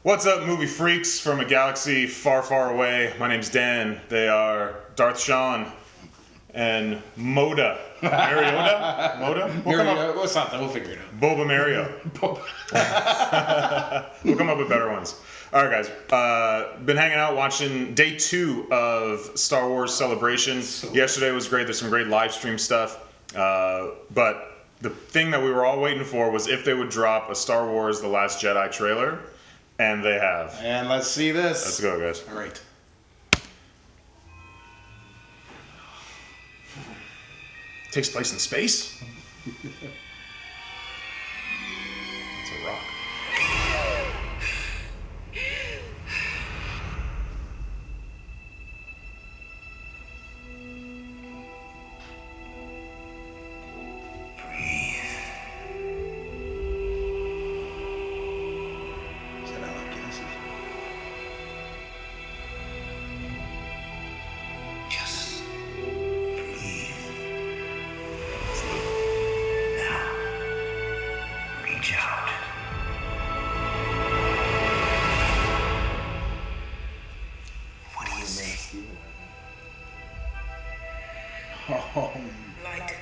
What's up, movie freaks from a galaxy far, far away? My name's Dan. They are Darth Sean and Moda. Mariota? Moda? Mariota, something. We'll figure it out. Boba Mario. We'll come up with better ones. All right, guys. Been hanging out watching day 2 of Star Wars Celebration. Yesterday was great. There's some great live stream stuff. But the thing that we were all waiting for was if they would drop a Star Wars The Last Jedi trailer. And they have. And let's see this. Let's go, guys. All right. Takes place in space? It's a rock. Oh. Light.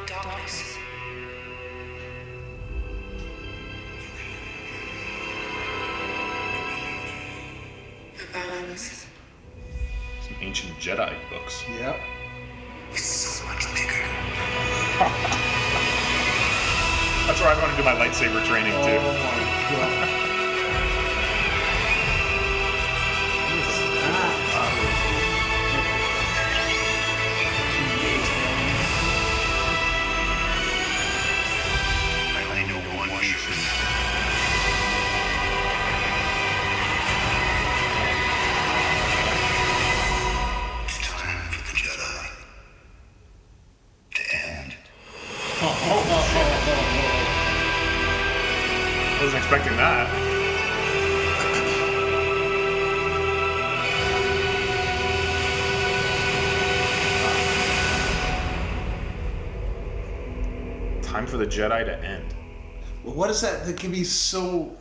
Darkness. The balance. Some ancient Jedi books. Yep. It's so much bigger. That's where I want to do my lightsaber training, too. Oh my god. I know one truth. It's time for the Jedi to end. Wasn't expecting that. Time for the Jedi to end. Well, what is that? That can be so.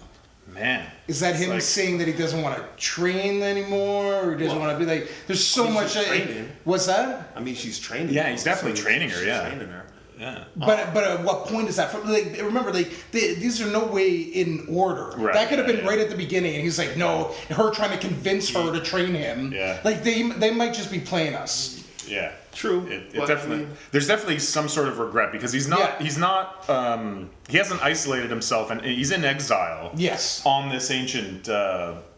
Man. Is that It's him like- saying that he doesn't want to train anymore, or doesn't want to be like? There's so much. she's training. What's that? I mean, she's training. Yeah, he's definitely training her, she's yeah. training her. Yeah. But at what point is that? Like, remember, these are no way in order. Right, That could have been yeah. right at the beginning, and he's like, no, her trying to convince her to train him. Yeah. Like they might just be playing us. Yeah. True. It But, definitely. I mean- There's definitely some sort of regret because he's not. Yeah. He's not. He hasn't isolated himself, and he's in exile. Yes. On this ancient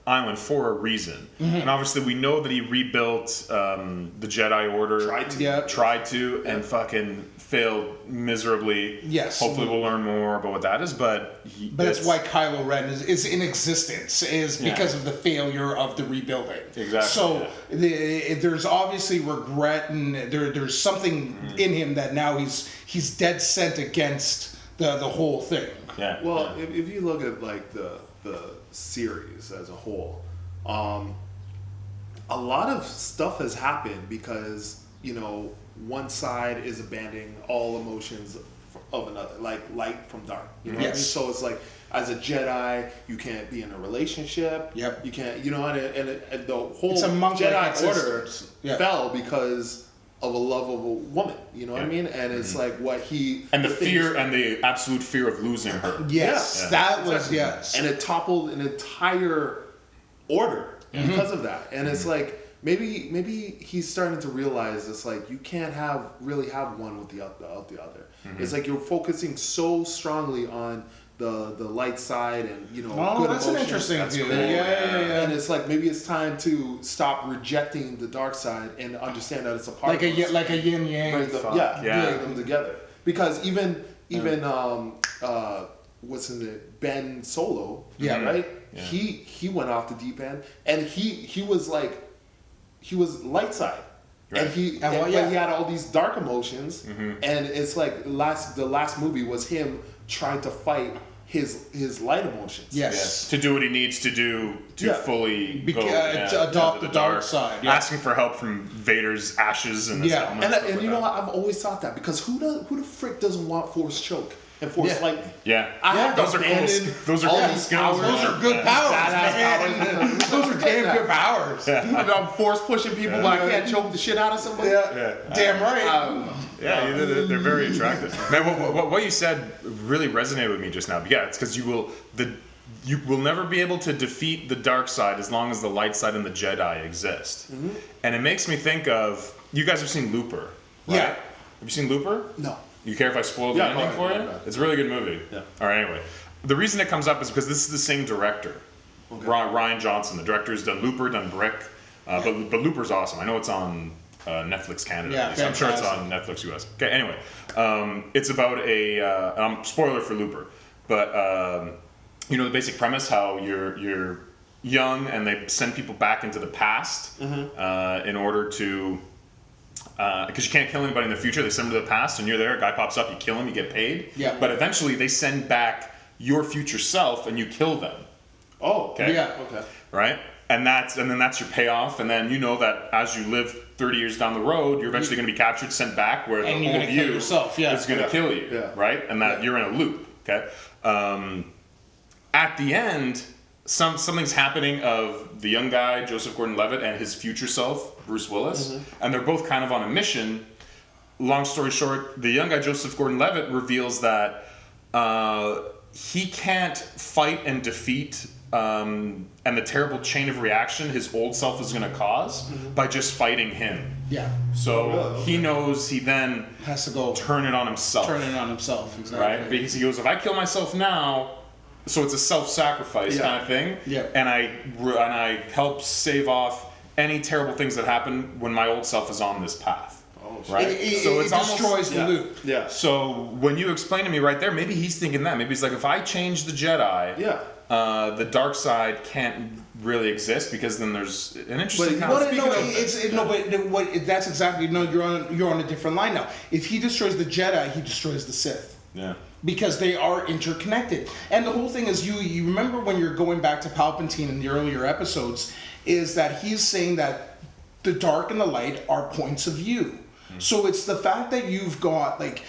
island for a reason, and obviously we know that he rebuilt the Jedi Order. Tried to. Yeah. Tried to, and fucking failed miserably. Yes. Hopefully we'll learn more about what that is, but. But that's why Kylo Ren is in existence, is because of the failure of the rebuilding. Exactly, So there's obviously regret, and there's something in him that now he's dead set against the whole thing. Yeah. Well, yeah. if you look at like the series as a whole, a lot of stuff has happened because one side is abandoning all emotions of another, like light from dark. You know what I mean? Yes. So it's like as a Jedi, you can't be in a relationship. Yep. You can't. And the whole It's a monk-like Jedi Order existence. Yeah. fell because of a love of a woman. You know what I mean? And it's like what he And the thing fear is- and the absolute fear of losing her. Yes, Yeah. that was Exactly. yes. And it toppled an entire order because of that. And it's like maybe he's starting to realize it's like you can't really have one without the other. It's like you're focusing so strongly on the light side and Oh, good that's an emotions. interesting That's view. cool. Yeah. And it's like maybe it's time to stop rejecting the dark side and understand that it's a part like of us. like a yin yang. Bring them, thought. Yeah. bring them together. Because even what's in it, Ben Solo, Yeah. right? Yeah. He went off the deep end, and he was light side, Right. and he And well, but yeah. he had all these dark emotions, and it's like the last movie was him trying to fight his light emotions. Yes. To do what he needs to do to fully to adopt the dark side. Yeah. Asking for help from Vader's ashes and his Yeah. helmet. And stuff you like know that. what? I've always thought that because who the frick doesn't want force choke and force lightning? Yeah. I have Those are cool. abandoned Those are all cool these skills. powers. Those are good powers, Badass man. Those are damn good powers. I'm force pushing people, but I can't choke the shit out of somebody. Yeah. Damn right. Yeah, they're very attractive. Man, what you said really resonated with me just now. Yeah, it's because you will never be able to defeat the dark side as long as the light side and the Jedi exist. Mm-hmm. And it makes me think of, you guys have seen Looper, right? Yeah. Have you seen Looper? No. You care if I spoil the Yeah, ending go for ahead, you? go ahead. It's a really good movie. Yeah. All right, anyway. The reason it comes up is because this is the same director. Okay. Ryan Johnson, the director, has done Looper, done Brick. But Looper's awesome. I know it's on Netflix Canada. Yeah, at least. I'm sure it's fantastic. on Netflix US. Okay, anyway. It's about spoiler for Looper. But, you know the basic premise, how you're young and they send people back into the past in order to... because you can't kill anybody in the future, they send them to the past, and you're there. A guy pops up, you kill him, you get paid. Yeah. But eventually, they send back your future self, and you kill them. Oh. Okay. Yeah. Okay. Right. And then that's your payoff. And then you know that as you live 30 years down the road, you're eventually going to be captured, sent back, where the And you're old gonna kill you yourself, yeah. is going to Yeah. kill you. Yeah. Right. And that you're in a loop. Okay. At the end, something's happening of the young guy, Joseph Gordon-Levitt, and his future self, Bruce Willis, and they're both kind of on a mission. Long story short, the young guy, Joseph Gordon-Levitt, reveals that he can't fight and defeat and the terrible chain of reaction his old self is going to cause by just fighting him. Yeah. So really? he knows he then Has to go turn it on himself. turn it on himself. Exactly. Right? Because he goes, if I kill myself now, so it's a self-sacrifice Yeah. kind of thing. Yeah. And I help save off any terrible things that happen when my old self is on this path. Oh, shit. Right? It destroys the Yeah. loop. Yeah. So when you explain to me right there, maybe he's thinking that. Maybe he's like, if I change the Jedi, Yeah. the dark side can't really exist because then there's an interesting But kind of... That's exactly you're on a different line now. If he destroys the Jedi, he destroys the Sith. Yeah. Because they are interconnected. And the whole thing is you remember when you're going back to Palpatine in the earlier episodes, is that he's saying that the dark and the light are points of view. So it's the fact that you've got like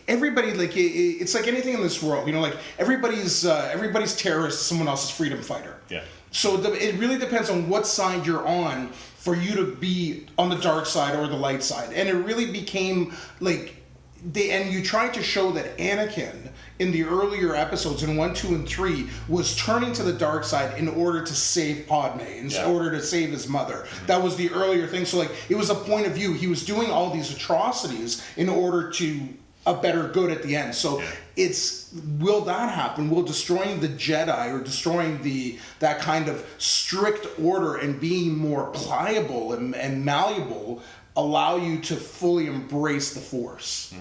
everybody, like it's like anything in this world, you know, like everybody's terrorist is someone else's freedom fighter. Yeah. So it really depends on what side you're on for you to be on the dark side or the light side. And it really became like and you tried to show that Anakin in the earlier episodes in 1, 2, and 3 was turning to the dark side in order to save Padme, in order to save his mother. That was the earlier thing. So like it was a point of view. He was doing all these atrocities in order to a better good at the end. So will that happen? Will destroying the Jedi or destroying that kind of strict order and being more pliable and malleable allow you to fully embrace the Force?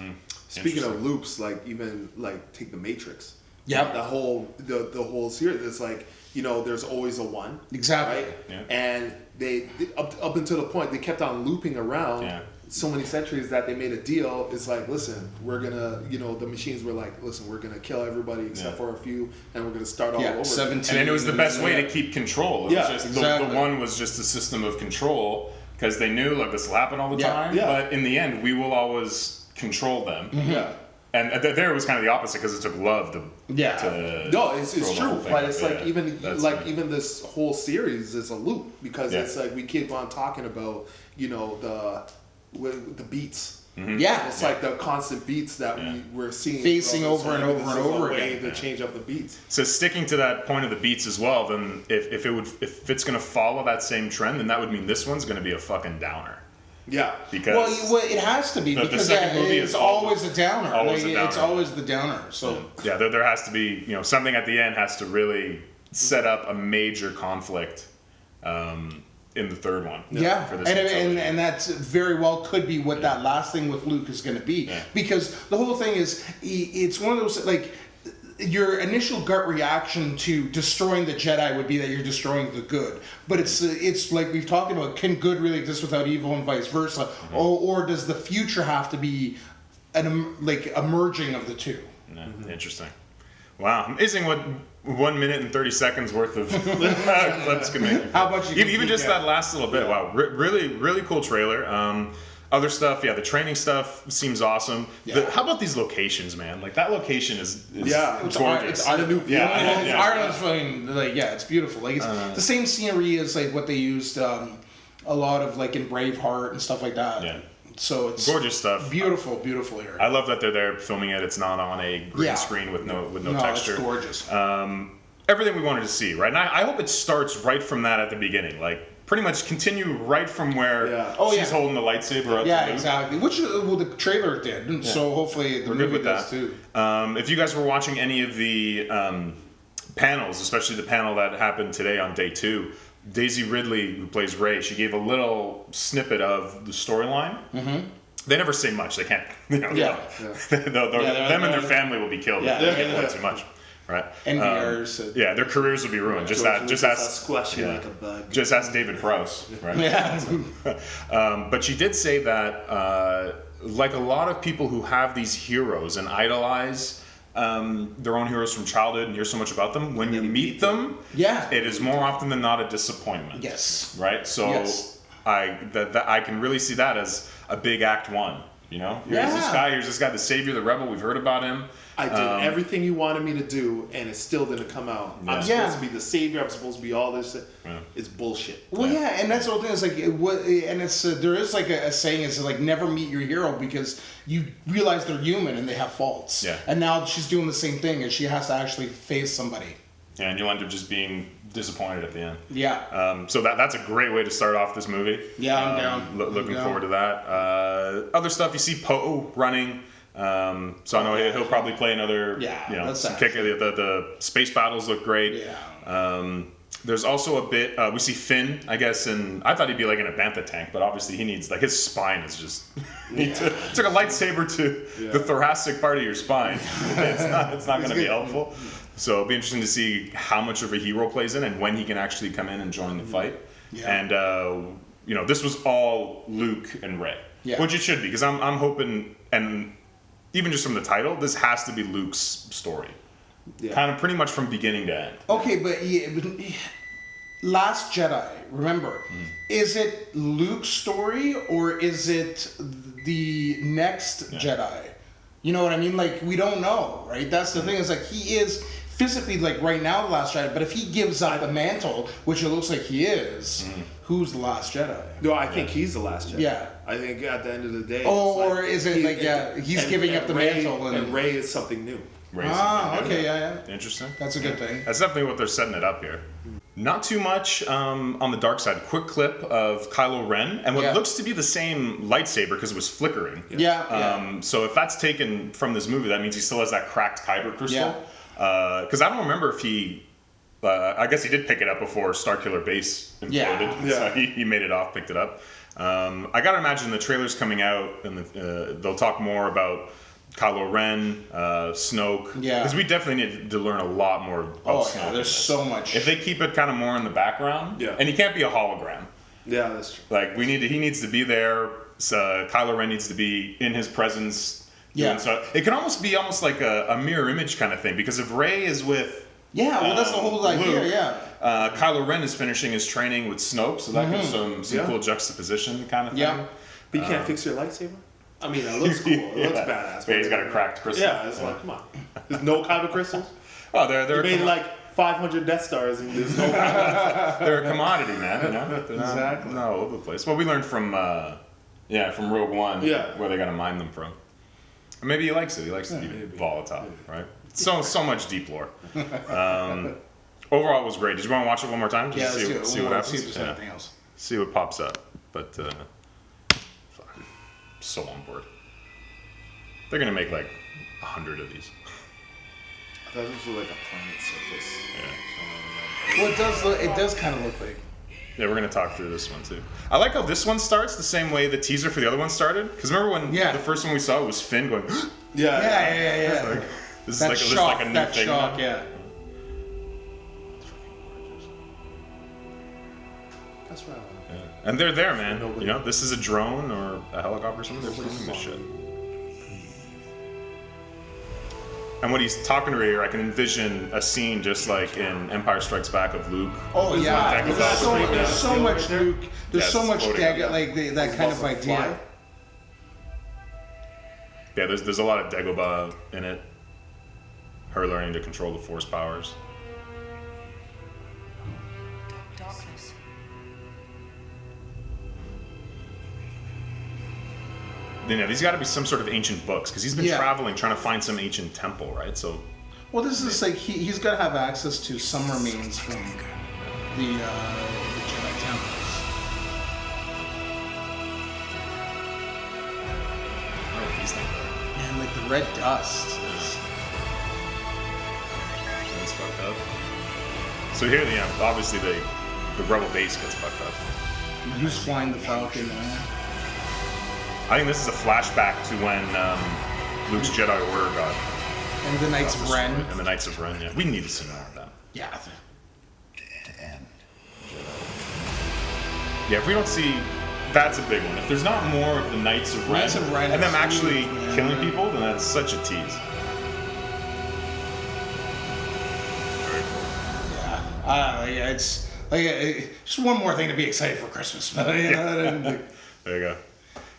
Speaking of loops, like even like take the Matrix. Yep. The whole series. It's like, you know, there's always a one. Exactly. Right? Yeah. And they up until the point they kept on looping around so many centuries that they made a deal. It's like, listen, we're gonna, you know, the machines were like, listen, we're gonna kill everybody except for a few, and we're gonna start all over. 17. And it was the best way to keep control. It Yeah, was just exactly. the one was just a system of control because they knew like this will happen all the Yeah, time. yeah. But in the end, we will always control them. Yeah. And there it was kind of the opposite because it took love to No, it's throw the true, whole thing but up. it's like Yeah. even That's like funny. even this whole series is a loop because Yeah. it's like we keep on talking about, you know, the beats. Yeah. It's like the constant beats that Yeah. we're seeing Facing throughout over the and story. over This and is a over way again. to change up the beats. So sticking to that point of the beats as well, then if it's gonna follow that same trend, then that would mean this one's gonna be a fucking downer Yeah. because Well, it has to be The because second movie it's is always a downer. always a It's downer. always the downer. So yeah, there has to be, you know, something at the end has to really set up a major conflict in the third one. yeah, for this and trilogy. and that's very well could be what that last thing with Luke is going to be Yeah. because the whole thing is it's one of those like your initial gut reaction to destroying the Jedi would be that you're destroying the good, but it's like we've talked about, can good really exist without evil and vice versa, or does the future have to be a merging of the two? Yeah, interesting. Wow, amazing what 1 minute and 30 seconds worth of clips can make you feel. How much you can even keep just out. that last little bit. Wow, really cool trailer. Other stuff, yeah, the training stuff seems awesome. Yeah. How about these locations, man? Like that location is Yeah. It's gorgeous. it's On a new Yeah. Well, Ireland's fucking like it's beautiful. Like it's the same scenery as like what they used a lot of like in Braveheart and stuff like that. Yeah. So it's Gorgeous stuff. beautiful here. I love that they're there filming it. It's not on a green Yeah. screen with no no, texture. it's gorgeous. Everything we wanted to see, right? And I hope it starts right from that at the beginning. Like pretty much continue right from where Yeah. Oh, she's yeah. holding the lightsaber up. Yeah, to Luke. exactly. Which well, the trailer did, so hopefully the We're good movie with does that. too. If you guys were watching any of the panels, especially the panel that happened today on day 2, Daisy Ridley, who plays Rey, she gave a little snippet of the storyline. Mm-hmm. They never say much. They can't. You know, Yeah. them and their family will be killed Yeah. if they get one too much. Right. NPRs. Yeah, their careers will be ruined. Just ask squashing yeah. like a bug. Just ask David Prowse, right? Yeah. But she did say that, like a lot of people who have these heroes and idolize their own heroes from childhood and hear so much about them, when you meet them, Yeah. it is more often than not a disappointment. Yes. Right? So Yes. I can really see that as a big act 1. You know, here's this guy, the savior, the rebel. We've heard about him. I did everything you wanted me to do, and it still didn't come out. I'm Yeah. supposed to be the savior. I'm supposed to be all this. Yeah. It's bullshit. Well, yeah, and that's the whole thing. Is like, and it's there is like a saying is like never meet your hero because you realize they're human and they have faults. Yeah. And now she's doing the same thing, and she has to actually face somebody. Yeah, and you'll end up just being disappointed at the end. Yeah. So that's a great way to start off this movie. Yeah, I'm down. Looking I'm down. forward to that. Other stuff, you see Poe running. So I know he'll probably play another. Yeah, you know, that's some actually- kick. The space battles look great. Yeah. There's also a bit. We see Finn, I guess, and I thought he'd be like in a bantha tank, but obviously he needs like his spine is just. He took a lightsaber to the thoracic part of your spine. It's not going to be helpful. So it'll be interesting to see how much of a he role plays in and when he can actually come in and join the fight. Yeah. And you know, this was all Luke and Rey, which it should be, because I'm hoping, and even just from the title, this has to be Luke's story, kind of pretty much from beginning to end. Okay, but Last Jedi, remember, is it Luke's story or is it the next Jedi? You know what I mean? Like, we don't know, right? That's the thing, is like, he is physically, like, right now the Last Jedi, but if he gives up the mantle, which it looks like he is, who's the Last Jedi? No, I think he's the last Jedi. Yeah. I think at the end of the day. Oh, it's or is it like, he's giving up the Rey, mantle and Rey is something new. Rey's Ah, something okay, new. yeah. Interesting. That's a good thing. That's definitely what they're setting it up here. Not too much on the dark side. Quick clip of Kylo Ren and what looks to be the same lightsaber because it was flickering. Yeah. So if that's taken from this movie, that means he still has that cracked kyber crystal. Because I don't remember if he. I guess he did pick it up before Starkiller Base imploded. So he made it off, picked it up. I gotta imagine the trailer's coming out and they'll talk more about Kylo Ren, Snoke. Yeah. Because we definitely need to learn a lot more about Snoke. Yeah, in there's this. so much. If they keep it kind of more in the background, and he can't be a hologram. Yeah, that's true. Like he needs to be there. Kylo Ren needs to be in his presence. Yeah. So it can almost be like a mirror image kind of thing, because if Rey is with that's the whole idea. Luke, Kylo Ren is finishing his training with Snoke, so that gives some cool juxtaposition kind of thing. Yeah. But you can't fix your lightsaber? I mean, it looks cool. It looks badass. Yeah, he's got a cracked crystal. Yeah, it's like, come on. There's no kyber crystals? Oh, they're Made like 500 Death Stars and there's no they're a commodity, man. You know? They're Exactly. not all over the place. Well, we learned from Rogue One where they got to mine them from. Or maybe he likes it. He likes to be volatile, right? So much deep lore. Overall, it was great. Did you want to watch it one more time? Just Let's do it. see what happens. See if there's anything else. See what pops up. But fuck, I'm so on board. They're gonna make like 100 of these. I thought this was like a planet surface. Yeah. Well, it does kind of look like. Yeah, we're gonna talk through this one too. I like how this one starts the same way the teaser for the other one started. Because remember when the first one we saw was Finn going, Yeah. like, this That is shock, like a new that thing. shock, now. yeah. That's right. Yeah. And they're there, man. You know, this is a drone or a helicopter or something. They're filming this shit. And when he's talking to her here, I can envision a scene just like in Empire Strikes Back of Luke. Oh yeah, Dagobah there's so, straight there's down. so much Luke. There's Yeah, so it's much floating, Dagon, yeah. like that kind of idea. Yeah, there's a lot of Dagobah in it. Her learning to control the Force powers. Darkness. You know, these got to be some sort of ancient books because he's been Yeah. traveling trying to find some ancient temple, right? So Well, this is like he's got to have access to some remains from the Jedi temples. oh, he's not there. And like the red dust. Is, That's fucked up. So here, yeah, obviously the rebel base gets fucked up. who's flying the Falcon? I think this is a flashback to when Luke's Jedi Order got And the Knights of Ren. and the Knights of Ren. Yeah, we need to see more of that. Yeah. To end. Yeah, if we don't see, that's a big one. If there's not more of the Knights of Ren, Knights of Ren and them is actually huge, man. killing people, then that's such a tease. Very cool. Yeah, it's like just one more thing to be excited for Christmas. You know, There you go.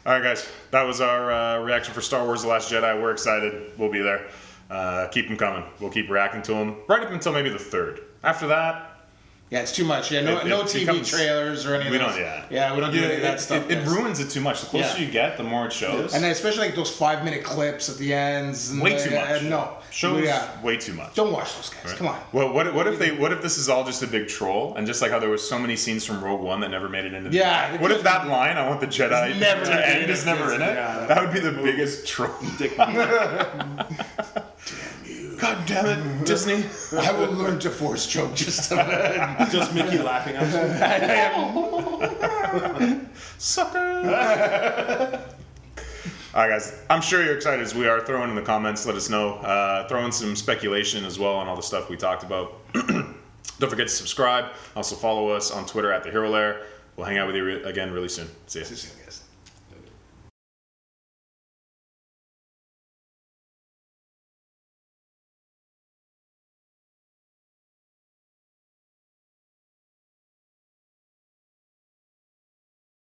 All right, guys. That was our reaction for Star Wars: The Last Jedi. We're excited. We'll be there. Keep them coming. We'll keep reacting to them right up until maybe the 3rd. After that, yeah, it's too much. Yeah, no, It no TV becomes- trailers or anything. we don't. Yeah, Yeah, we don't do any of that stuff. It guys. ruins it too much. The closer Yeah. you get, the more it shows. And then especially like those 5-minute clips at the ends. And Way too much. No, Shows yeah. way too much. Don't watch those guys. Right? Come on. Well, what if this is all just a big troll, and just like how there was so many scenes from Rogue One that never made it into the Yeah. What if that line, "I want the Jedi It's never to in end," it. is never in it? Yeah, that would be the biggest troll. God damn it, Disney! I will learn to force choke just a Just Mickey laughing at you. Sucker! Alright guys, I'm sure you're excited as we are. Throw in the comments, let us know. Throw in some speculation as well on all the stuff we talked about. Don't forget to subscribe. Also follow us on Twitter at the Hero Lair. We'll hang out with you again really soon. See ya. minute.